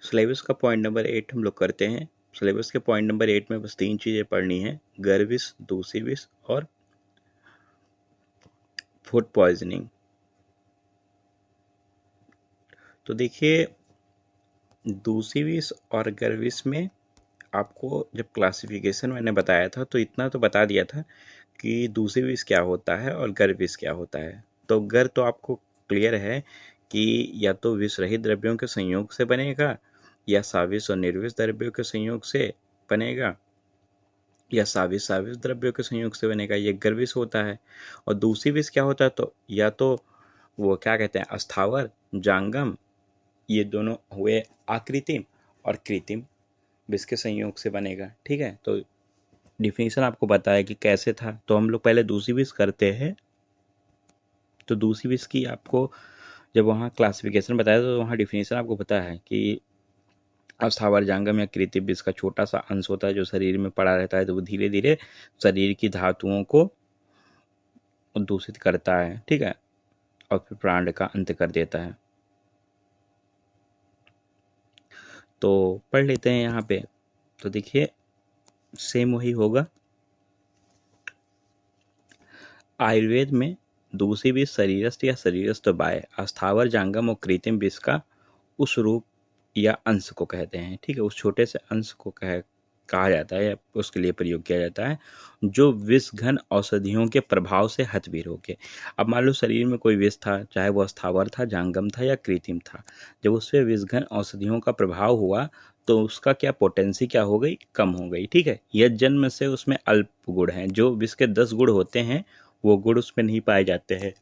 Syllabus का point number 8 हम लोग करते हैं। सिलेबस के पॉइंट नंबर 8 में बस 3 चीज़ें पढ़नी है, गर्विश, दूसरी विष और फूड पॉइजनिंग। तो देखिए, दूसरी विष और गर्विश में आपको जब क्लासिफिकेशन मैंने बताया था तो इतना तो बता दिया था कि दूसरी विष क्या होता है और गर्विश क्या होता है। तो गर तो आपको क्लियर है कि या तो विष रहित द्रव्यों के संयोग से बनेगा, या साविष और निर्विष द्रव्यों के संयोग से बनेगा, या साविष साविष द्रव्यों के संयोग से बनेगा, ये गर्विश होता है। और दूसरी विष क्या होता है, तो या तो वो क्या कहते हैं, अस्थावर, जांगम, ये दोनों हुए आकृतिम, और कृत्रिम विष के संयोग से बनेगा। ठीक है, तो डिफिनीशन आपको पता है कि कैसे था। तो हम लोग पहले दूसरी विष करते हैं। तो दूसरी विष की आपको जब वहाँ क्लासिफिकेशन बताया तो वहाँ डिफिनीशन आपको पता है कि अस्थावर, जांगम या कृत्रिम विष का छोटा सा अंश होता है जो शरीर में पड़ा रहता है, तो वो धीरे धीरे शरीर की धातुओं को दूषित करता है। ठीक है, और फिर प्राण का अंत कर देता है। तो पढ़ लेते हैं यहाँ पे। तो देखिए, सेम वही होगा। आयुर्वेद में दूसरी विष शरीरस्थ या शरीरस्थ बाह्य, अस्थावर, जांगम और कृत्रिम विष का उस रूप या अंश को कहते हैं। ठीक है, उस छोटे से अंश को कहा जाता है या उसके लिए प्रयोग किया जाता है जो विष घन औषधियों के प्रभाव से हतवीर हो गए। अब मान लो शरीर में कोई विष था, चाहे वो अस्थावर था, जांगम था या कृत्रिम था, जब उसपे विष घन औषधियों का प्रभाव हुआ तो उसका क्या पोटेंसी क्या हो गई, कम हो गई। ठीक है, यह जन्म से उसमें अल्प गुण हैं। जो विष के 10 गुण होते हैं वो गुण उसमें नहीं पाए जाते हैं,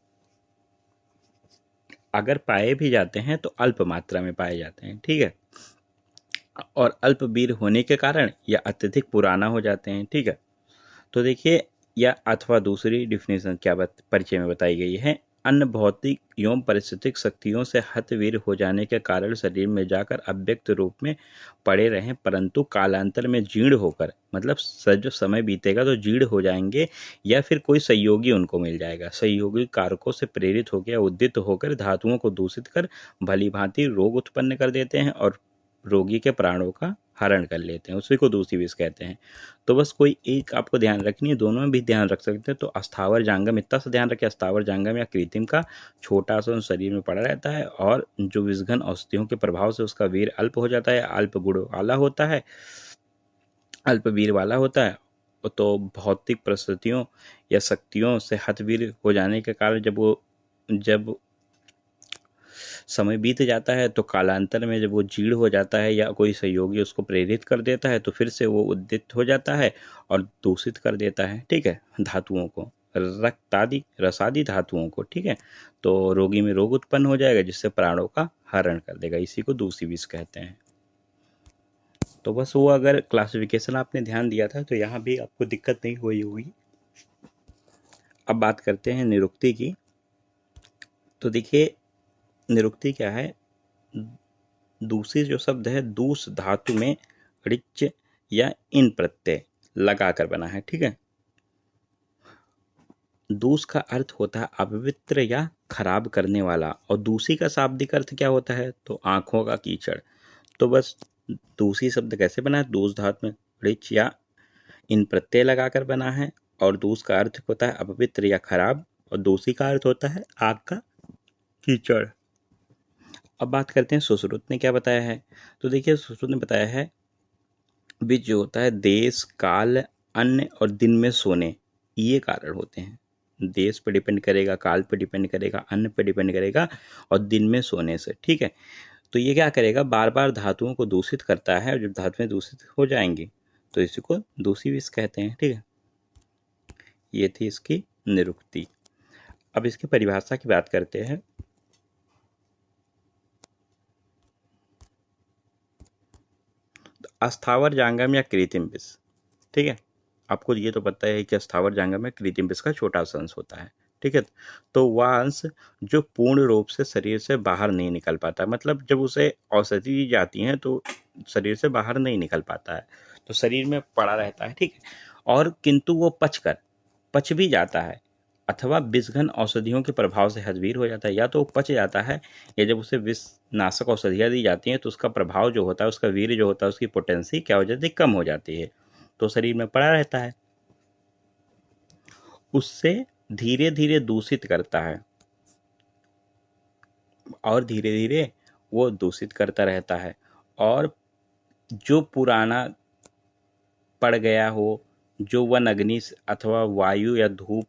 अगर पाए भी जाते हैं तो अल्प मात्रा में पाए जाते हैं। ठीक है, और अल्पवीर होने के कारण या अत्यधिक पुराना हो जाते हैं। ठीक है, तो देखिए, या अथवा दूसरी डिफिनेशन क्या परिचय में बताई गई है, अन्य भौतिक एवं पारिस्थितिक शक्तियों से हतवीर हो जाने के कारण शरीर में जाकर अव्यक्त रूप में पड़े रहें, परंतु कालांतर में जीर्ण होकर, मतलब जो समय बीतेगा तो जीर्ण हो जाएंगे, या फिर कोई सहयोगी उनको मिल जाएगा, सहयोगी कारकों से प्रेरित होकर या उद्दीत होकर धातुओं को दूषित कर भली भांति रोग उत्पन्न कर देते हैं और रोगी के प्राणों का हरण कर लेते हैं। उसी को दूसरी विष कहते हैं। तो बस कोई एक आपको ध्यान रखनी है, दोनों में भी ध्यान रख सकते हैं। तो अस्थावर, जांगम, इतना सा ध्यान रखें, अस्थावर, जांगम या कृत्रिम का छोटा सा शरीर में पड़ा रहता है और जो विषघन औषधियों के प्रभाव से उसका वीर अल्प हो जाता है, अल्प गुण वाला होता है, अल्प वीर वाला होता है। तो भौतिक परिस्थितियों या शक्तियों से हतवीर हो जाने के कारण जब समय बीत जाता है तो कालांतर में जब वो जीर्ण हो जाता है या कोई सहयोगी उसको प्रेरित कर देता है तो फिर से वो उद्दीत हो जाता है और दूषित कर देता है। ठीक है, धातुओं को, रक्तादि रसादि धातुओं को। ठीक है, तो रोगी में रोग उत्पन्न हो जाएगा जिससे प्राणों का हरण कर देगा। इसी को दूसरी विष कहते हैं। तो बस वो अगर क्लासिफिकेशन आपने ध्यान दिया था तो यहाँ भी आपको दिक्कत नहीं हुई होगी। अब बात करते हैं निरुक्ति की। तो देखिए, निरुक्ति क्या है, दूसरी जो शब्द है दूस धातु में ऋच या इन प्रत्यय लगाकर बना है। ठीक है, दूस का अर्थ होता है अपवित्र या खराब करने वाला, और दूसी का शाब्दिक अर्थ क्या होता है, तो आंखों का कीचड़। तो बस दूसरी शब्द कैसे बना है, दूस धातु में ऋच या इन प्रत्यय लगाकर बना है, और दूस का अर्थ होता है अपवित्र या खराब, और दूसी का अर्थ होता है आग का कीचड़। अब बात करते हैं सुश्रुत ने क्या बताया है। तो देखिए, सुश्रुत ने बताया है बीच जो होता है देश, काल, अन्न और दिन में सोने, ये कारण होते हैं। देश पे डिपेंड करेगा, काल पे डिपेंड करेगा, अन्न पे डिपेंड करेगा, और दिन में सोने से। ठीक है, तो ये क्या करेगा, बार बार धातुओं को दूषित करता है, और जब धातुएं दूषित हो जाएंगी तो इसी को दूषी विष कहते हैं। ठीक है, ये थी इसकी निरुक्ति। अब इसकी परिभाषा की बात करते हैं। अस्थावर, जांगम या कृत्रिम विष। ठीक है, आपको ये तो पता है कि अस्थावर, जांगम में कृत्रिम विष का छोटा सा अंश होता है। ठीक है, तो वह अंश जो पूर्ण रूप से शरीर से बाहर नहीं निकल पाता, मतलब जब उसे औषधि दी जाती है तो शरीर से बाहर नहीं निकल पाता है, तो शरीर में पड़ा रहता है। ठीक है, और किंतु वो पच भी जाता है, अथवा विषघन औषधियों के प्रभाव से हतवीर हो जाता है। या तो वो पच जाता है, या जब उसे विष नाशक औषधियाँ दी जाती हैं तो उसका प्रभाव जो होता है, उसका वीर्य जो होता है, उसकी पोटेंसी क्या हो जाती है, कम हो जाती है, तो शरीर में पड़ा रहता है, उससे धीरे धीरे दूषित करता है और धीरे धीरे वो दूषित करता रहता है। और जो पुराना पड़ गया हो, जो वन अग्नि अथवा वायु या धूप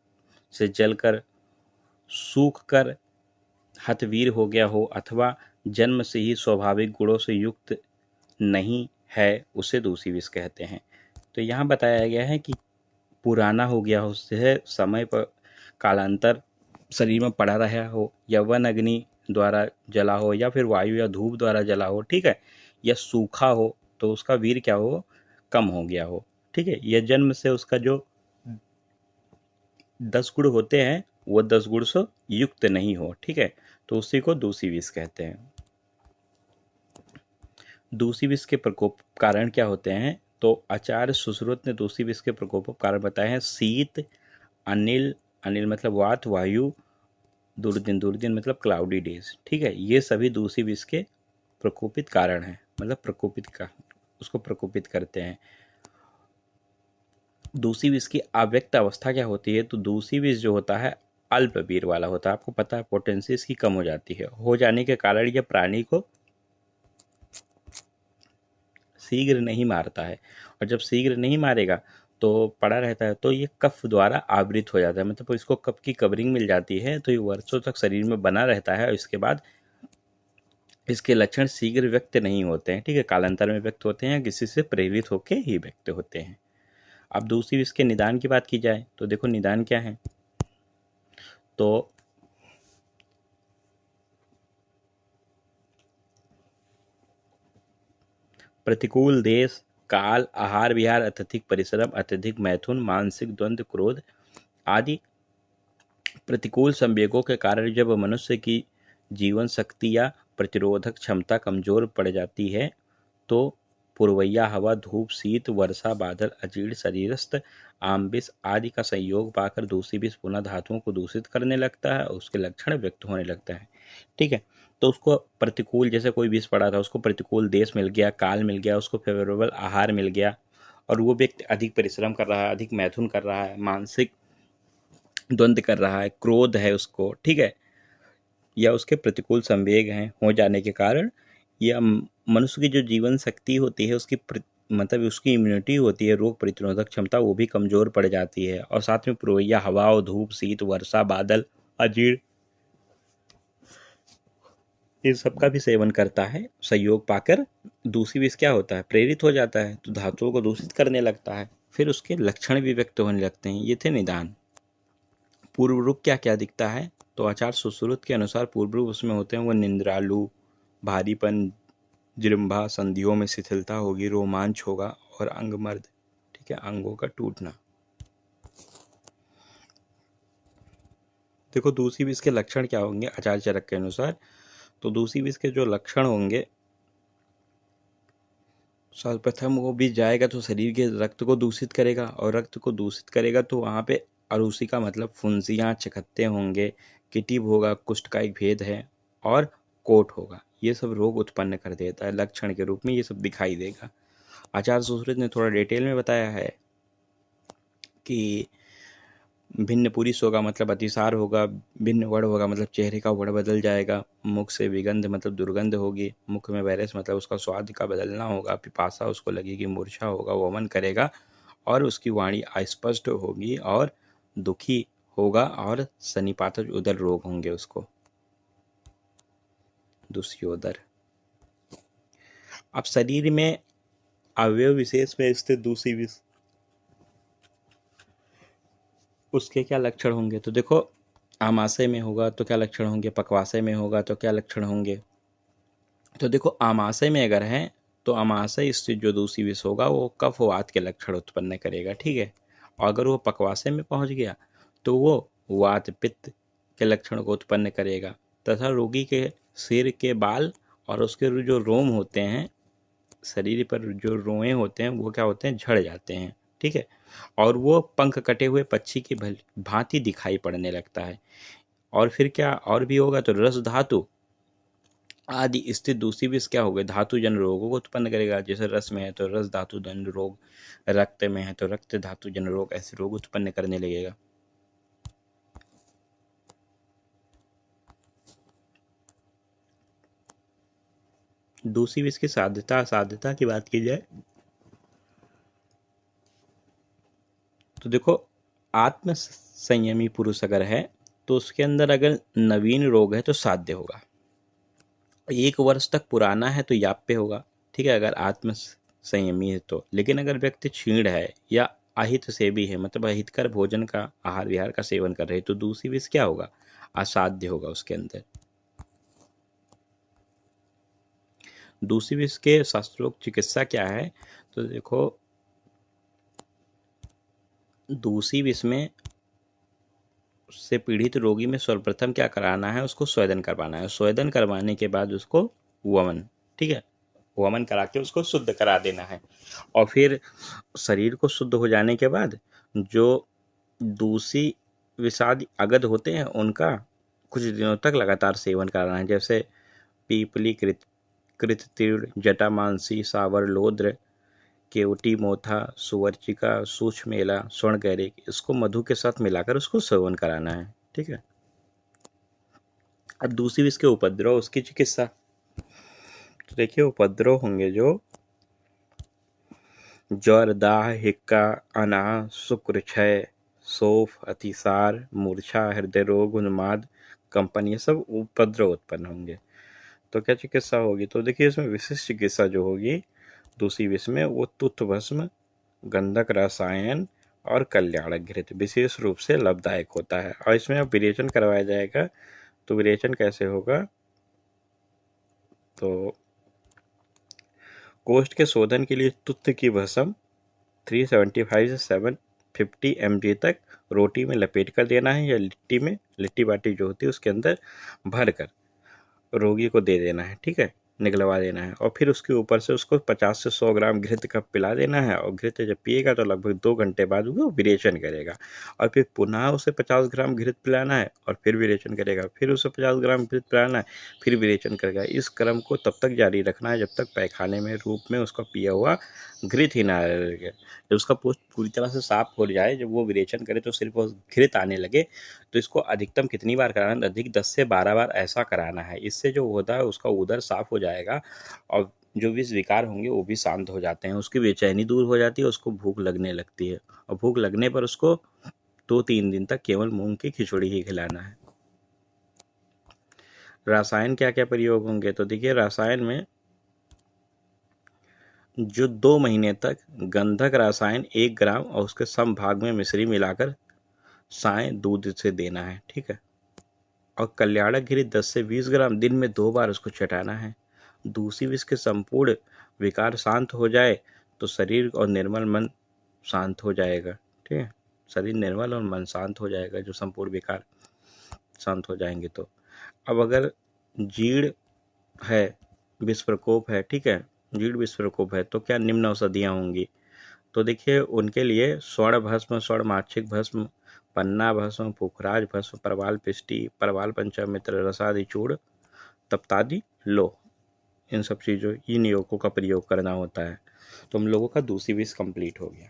से जलकर सूख कर हतवीर हो गया हो, अथवा जन्म से ही स्वाभाविक गुणों से युक्त नहीं है, उसे दूषी विष कहते हैं। तो यहाँ बताया गया है कि पुराना हो गया हो, उससे समय पर कालांतर शरीर में पड़ा रहा हो, या वन अग्नि द्वारा जला हो, या फिर वायु या धूप द्वारा जला हो, ठीक है, या सूखा हो, तो उसका वीर क्या हो, कम हो गया हो, ठीक है, या जन्म से उसका जो 10 गुण होते हैं वो 10 गुण से युक्त नहीं हो, ठीक है, तो उसी को दूषी विष कहते हैं। दूषी विष के प्रकोप कारण क्या होते हैं, तो आचार्य सुश्रुत ने दूषी विष के प्रकोप कारण बताए हैं शीत, अनिल, अनिल मतलब वात, वायु, दुर्दिन, दुर्दिन मतलब क्लाउडी डेज, ठीक है, ये सभी दूषी विष के प्रकोपित कारण हैं, मतलब प्रकोपित का उसको प्रकोपित करते हैं। दूषी विष की अव्यक्त अवस्था क्या होती है, तो दूषी विष जो होता है अल्प वीर वाला होता है, आपको पता है पोटेंसी इसकी कम हो जाती है, हो जाने के कारण यह प्राणी को शीघ्र नहीं मारता है, और जब शीघ्र नहीं मारेगा तो पड़ा रहता है, तो ये कफ द्वारा आवृत हो जाता है, मतलब इसको कफ की कवरिंग मिल जाती है, तो ये वर्षों तक शरीर में बना रहता है, और इसके बाद इसके लक्षण शीघ्र व्यक्त नहीं होते हैं, ठीक है, कालांतर में व्यक्त होते हैं, किसी से प्रेरित होकर ही व्यक्त होते हैं। अब दूसरी इसके निदान की बात की जाए तो देखो निदान क्या है, तो प्रतिकूल देश काल, आहार विहार, अत्यधिक परिश्रम, अत्यधिक मैथुन, मानसिक द्वंद्व, क्रोध आदि प्रतिकूल संवेगों के कारण जब मनुष्य की जीवन शक्ति या प्रतिरोधक क्षमता कमजोर पड़ जाती है, तो पुरवैया हवा, धूप, शीत, वर्षा, बादल, अजीर्ण, शरीरस्थ, आम विष आदि का संयोग पाकर दूषी विष पुनः धातुओं को दूषित करने लगता है और उसके लक्षण व्यक्त होने लगता है, ठीक है। तो उसको प्रतिकूल, जैसे कोई विष पड़ा था, उसको प्रतिकूल देश मिल गया, काल मिल गया, उसको फेवरेबल आहार मिल गया, और वो व्यक्ति अधिक परिश्रम कर रहा है, अधिक मैथुन कर रहा है, मानसिक द्वंद्व कर रहा है, क्रोध है उसको, ठीक है, या उसके प्रतिकूल संवेग हैं हो जाने के कारण, या मनुष्य की जो जीवन शक्ति होती है उसकी मतलब उसकी इम्यूनिटी होती है, रोग प्रतिरोधक क्षमता, वो भी कमजोर पड़ जाती है, और साथ में पुरवैया हवा और धूप, शीत, वर्षा, बादल, अजीर्ण, इन सबका भी सेवन करता है, संयोग पाकर दूषी विष क्या होता है, प्रेरित हो जाता है, तो धातुओं को दूषित करने लगता है, फिर उसके लक्षण भी व्यक्त होने लगते हैं। ये थे निदान। पूर्व रूप क्या क्या दिखता है, तो आचार्य सुश्रुत के अनुसार पूर्व रूप उसमें होते हैं वो निंद्रालु, भारीपन, जृंभा, संधियों में शिथिलता होगी, रोमांच होगा और अंगमर्द, ठीक है, अंगों का टूटना। देखो दूसरी विष के लक्षण क्या होंगे आचार्य चरक के अनुसार, तो दूसरी विष के जो लक्षण होंगे, सर्वप्रथम वो विष जाएगा तो शरीर के रक्त को दूषित करेगा, और रक्त को दूषित करेगा तो वहाँ पे अरूसी का मतलब फुंसियाँ, चकत्ते होंगे, किटिब होगा, कुष्ठ का एक भेद है, और कोट होगा, ये सब रोग उत्पन्न कर देता है, लक्षण के रूप में ये सब दिखाई देगा। आचार्य सुश्रुत ने थोड़ा डिटेल में बताया है कि भिन्न पुरुष होगा मतलब अतिसार होगा, भिन्न वर्ण होगा मतलब चेहरे का वर्ण बदल जाएगा, मुख से विगंध मतलब दुर्गंध होगी, मुख में वायरस मतलब उसका स्वाद का बदलना होगा, पिपासा उसको लगेगी, मूर्छा होगा, वमन करेगा, और उसकी वाणी अस्पष्ट होगी, और दुखी होगा, और सन्निपातज उदर रोग होंगे उसको, दुष्योदर। अब शरीर में अवयव विशेष में स्थित दूसरी विष, उसके क्या लक्षण होंगे, तो देखो आमाशय में होगा तो क्या लक्षण होंगे, पक्वाशय में होगा तो क्या लक्षण होंगे, तो देखो आमाशय में अगर है तो आमाशय स्थित जो दूसरी विष होगा वो कफ वात के लक्षण उत्पन्न करेगा, ठीक है, और अगर वो पक्वाशय में पहुंच गया तो वो वात पित्त के लक्षण को उत्पन्न करेगा, तथा रोगी के सिर के बाल और उसके जो रोम होते हैं, शरीर पर जो रोए होते हैं वो क्या होते हैं, झड़ जाते हैं, ठीक है, और वो पंख कटे हुए पक्षी की भांति दिखाई पड़ने लगता है। और फिर क्या और भी होगा, तो रस धातु आदि स्थित दूसरी विष क्या हो गए, धातु जन रोगों को उत्पन्न करेगा। जैसे रस में है तो रस धातु जन रोग, रक्त में है तो रक्त धातु जन रोग, ऐसे रोग उत्पन्न करने लगेगा। दूसरी विष की साध्यता असाध्यता की बात की जाए तो देखो, आत्म संयमी पुरुष अगर है तो उसके अंदर अगर नवीन रोग है तो साध्य होगा, 1 वर्ष तक पुराना है तो याप्य होगा, ठीक है, अगर आत्म संयमी है तो। लेकिन अगर व्यक्ति क्षीण है या अहित सेवी है, मतलब अहितकर भोजन का आहार विहार का सेवन कर रहे, तो दूसरी विष क्या होगा, असाध्य होगा उसके अंदर। दूसरी विष के शास्त्रोक्त चिकित्सा क्या है, तो देखो दूसरी विष में से पीड़ित रोगी में सर्वप्रथम क्या कराना है, उसको स्वेदन करवाना है। स्वेदन करवाने के बाद उसको वमन, ठीक है, वमन करा के उसको शुद्ध करा देना है। और फिर शरीर को शुद्ध हो जाने के बाद जो दूसरी विषादी अगध होते हैं उनका कुछ दिनों तक लगातार सेवन कराना है। जैसे पीपली, कृततीर्ण, जटामांसी, सावर, लोद्र, केवटी, मोथा, सुवर्चिका, सूक्ष्मेला, स्वर्ण गैरिक, इसको मधु के साथ मिलाकर उसको सेवन कराना है, ठीक है। अब दूसरी इसके उपद्रव, उसकी चिकित्सा, तो देखिए उपद्रव होंगे जो ज्वर, दाह, हिक्का, अनाह, शुक्र क्षय, सोफ, अतिसार, मूर्छा, हृदय रोग, उन्माद, कंपन, ये सब उपद्रव उत्पन्न होंगे। तो क्या चिकित्सा होगी, तो देखिए इसमें विशिष्ट चिकित्सा जो होगी दूसरी विष में, वो तुत्त भस्म, गंधक रसायन और कल्याणक घृत विशेष रूप से लाभदायक होता है। और इसमें अब विरेचन करवाया जाएगा। तो विरेचन कैसे होगा, तो कोष्ठ के शोधन के लिए तुत्त की भस्म 375 से 750 mg तक रोटी में लपेट कर देना है, या लिट्टी बाटी जो होती है उसके अंदर भर कर रोगी को दे देना है, ठीक है, निगलवा देना है। और फिर उसके ऊपर से उसको 50 से 100 ग्राम घृत का पिला देना है। और घृत जब पिएगा तो लगभग 2 घंटे बाद वो विरेचन करेगा। और फिर पुनः उसे 50 ग्राम घृत पिलाना है और फिर विरेचन करेगा, फिर उसे 50 ग्राम घृत पिलाना है, फिर विरेचन करेगा। इस क्रम को तब तक जारी रखना है जब तक पैखाने में रूप में उसका पिया हुआ घृत ही ना रहे। जब उसका पोस्ट पूरी तरह से साफ हो जाए, जब वो विरेचन करे तो सिर्फ घृत आने लगे, तो इसको अधिकतम कितनी बार कराना, अधिक 10 से 12 बार ऐसा कराना है। इससे जो होता है उसका उदर साफ हो जाएगा और जो विष विकार होंगे वो भी शांत हो जाते हैं, उसकी बेचैनी दूर हो जाती है, उसको भूख लगने लगती है। और भूख लगने पर उसको 2-3 दिन तक केवल मूंग की खिचड़ी ही खिलाना है। रसायन क्या क्या प्रयोग होंगे, तो देखिए रसायन में जो 2 महीने तक गंधक रसायन 1 ग्राम और उसके सम भाग में मिश्री मिलाकर साय दूध से देना है, ठीक है। और कल्याणक घृत 10 से 20 ग्राम दिन में 2 बार उसको चटाना है। दूसरी विष के संपूर्ण विकार शांत हो जाए तो शरीर और निर्मल मन शांत हो जाएगा, ठीक है, शरीर निर्मल और मन शांत हो जाएगा जो संपूर्ण विकार शांत हो जाएंगे। तो अब अगर जीर्ण है, विष प्रकोप है, ठीक है, जीर्ण विष प्रकोप है तो क्या निम्न औषधियाँ होंगी, तो देखिए उनके लिए स्वर्ण भस्म, स्वर्ण माक्षिक भस्म, पन्ना भस्म, पुखराज भस्म, परवाल पिष्टी, परवाल पंचामित्र, रसादि चूर्ण, तप्तादि लो, इन सब चीज़ों इन योगों का प्रयोग करना होता है। तो हम लोगों का दूसरी विष कंप्लीट हो गया।